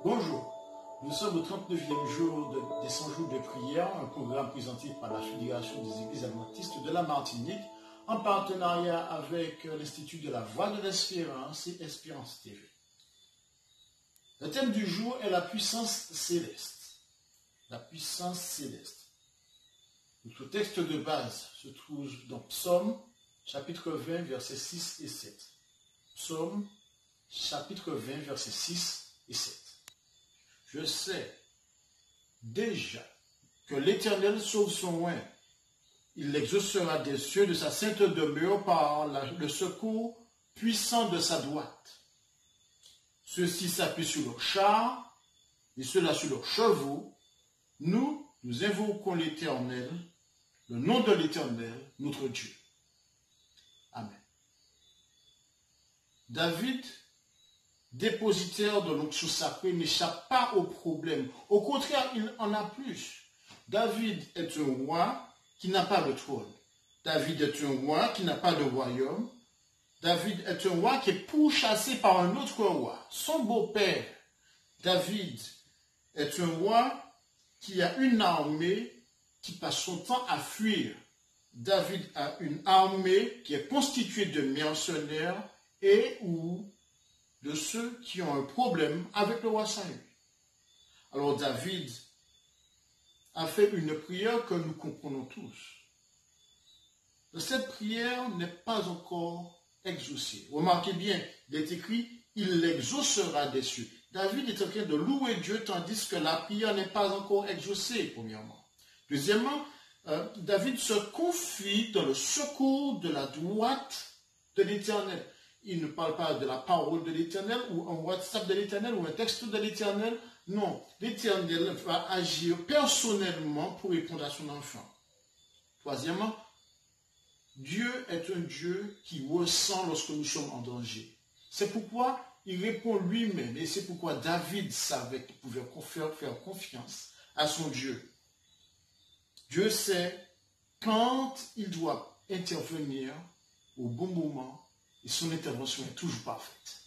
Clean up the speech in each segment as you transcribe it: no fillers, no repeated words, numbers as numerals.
Bonjour, nous sommes au 39e jour des 100 jours de prière, un programme présenté par la Fédération des Églises Adventistes de la Martinique en partenariat avec l'Institut de la Voix de l'Espérance et Espérance TV. Le thème du jour est la puissance céleste. La puissance céleste. Notre texte de base se trouve dans Psaume, chapitre 20, versets 6 et 7. Psaume, chapitre 20, versets 6 et 7. Je sais déjà que l'Éternel sauve son oint. Il l'exaucera des cieux de sa sainte demeure par le secours puissant de sa droite. Ceux-ci s'appuient sur leurs chars et ceux-là sur leurs chevaux. Nous invoquons l'Éternel, le nom de l'Éternel, notre Dieu. Amen. David, dépositaire de l'onction sacrée, n'échappe pas au problème. Au contraire, il en a plus. David est un roi qui n'a pas de trône. David est un roi qui n'a pas de royaume. David est un roi qui est pourchassé par un autre roi, son beau-père. David est un roi qui a une armée qui passe son temps à fuir. David a une armée qui est constituée de mercenaires et ou de ceux qui ont un problème avec le roi Saül. Alors David a fait une prière que nous comprenons tous. Cette prière n'est pas encore exaucée. Remarquez bien, il est écrit « Il l'exaucera des cieux ». David est en train de louer Dieu tandis que la prière n'est pas encore exaucée, premièrement. Deuxièmement, David se confie dans le secours de la droite de l'Éternel. Il ne parle pas de la parole de l'Éternel ou un WhatsApp de l'Éternel ou un texte de l'Éternel. Non, l'Éternel va agir personnellement pour répondre à son enfant. Troisièmement, Dieu est un Dieu qui ressent lorsque nous sommes en danger. C'est pourquoi il répond lui-même et c'est pourquoi David savait qu'il pouvait faire confiance à son Dieu. Dieu sait quand il doit intervenir au bon moment et son intervention est toujours parfaite.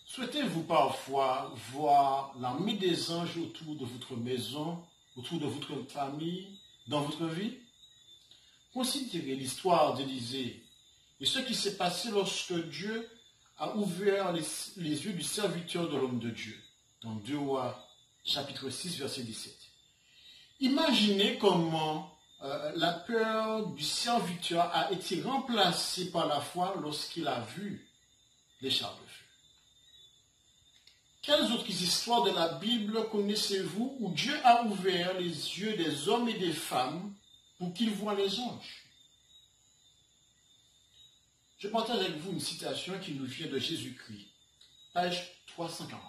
Souhaitez-vous parfois voir l'armée des anges autour de votre maison, autour de votre famille, dans votre vie? Considérez l'histoire d'Élisée et ce qui s'est passé lorsque Dieu a ouvert les yeux du serviteur de l'homme de Dieu, dans 2 Rois, chapitre 6, verset 17. Imaginez comment la peur du serviteur a été remplacée par la foi lorsqu'il a vu les chars de feu. Quelles autres histoires de la Bible connaissez-vous où Dieu a ouvert les yeux des hommes et des femmes pour qu'ils voient les anges? Je partage avec vous une citation qui nous vient de Jésus-Christ, page 340.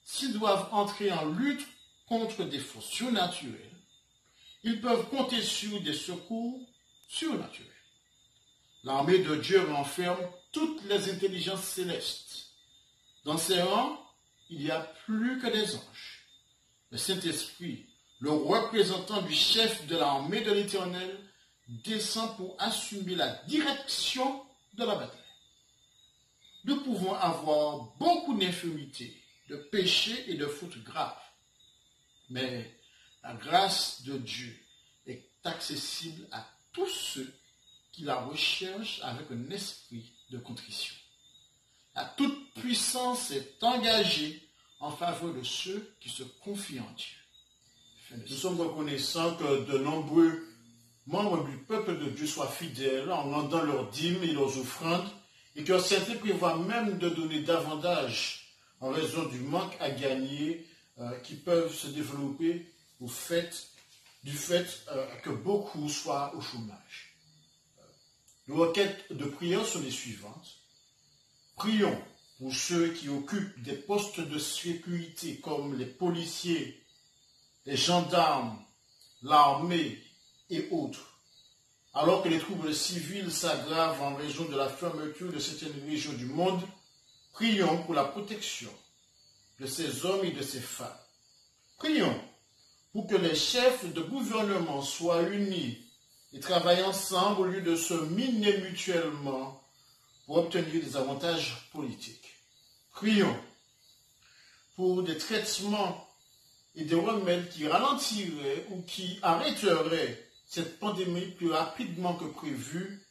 S'ils doivent entrer en lutte contre des forces surnaturelles, ils peuvent compter sur des secours surnaturels. L'armée de Dieu renferme toutes les intelligences célestes. Dans ses rangs, il n'y a plus que des anges. Le Saint-Esprit, le représentant du chef de l'armée de l'Éternel, descend pour assumer la direction de la bataille. Nous pouvons avoir beaucoup d'infirmités, de péchés et de fautes graves. Mais la grâce de Dieu est accessible à tous ceux qui la recherchent avec un esprit de contrition. La toute-puissance est engagée en faveur de ceux qui se confient en Dieu. Nous sommes reconnaissants que de nombreux membres du peuple de Dieu soient fidèles en rendant leurs dîmes et leurs offrandes et que certains prévoient même de donner davantage en raison du manque à gagner qui peuvent se développer du fait que beaucoup soient au chômage. Nos requêtes de prière sont les suivantes. Prions pour ceux qui occupent des postes de sécurité comme les policiers, les gendarmes, l'armée et autres. Alors que les troubles civils s'aggravent en raison de la fermeture de certaines régions du monde, prions pour la protection de ces hommes et de ces femmes. Prions pour que les chefs de gouvernement soient unis et travaillent ensemble au lieu de se miner mutuellement pour obtenir des avantages politiques. Prions pour des traitements et des remèdes qui ralentiraient ou qui arrêteraient cette pandémie plus rapidement que prévu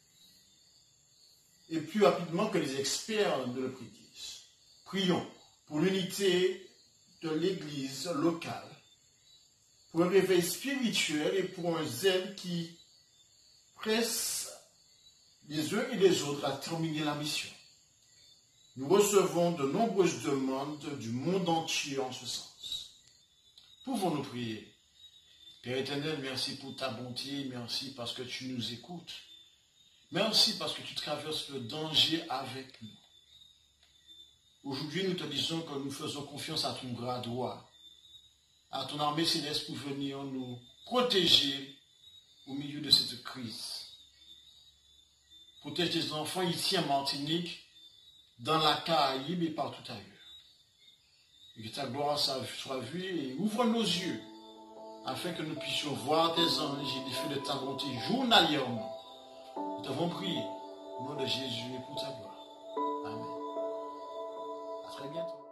et plus rapidement que les experts ne le prédisent. Prions pour l'unité de l'Église locale, pour un réveil spirituel et pour un zèle qui presse les uns et les autres à terminer la mission. Nous recevons de nombreuses demandes du monde entier en ce sens. Pouvons-nous prier? Père éternel, merci pour ta bonté, merci parce que tu nous écoutes. Merci parce que tu traverses le danger avec nous. Aujourd'hui, nous te disons que nous faisons confiance à ton bras droit, à ton armée céleste pour venir nous protéger au milieu de cette crise. Protège tes enfants ici en Martinique, dans la Caraïbe et partout ailleurs. Et que ta gloire soit vue et ouvre nos yeux afin que nous puissions voir tes anges et les feux de ta bonté journalièrement. Nous t'avons prié au nom de Jésus et pour ta gloire. Amen. À très bientôt.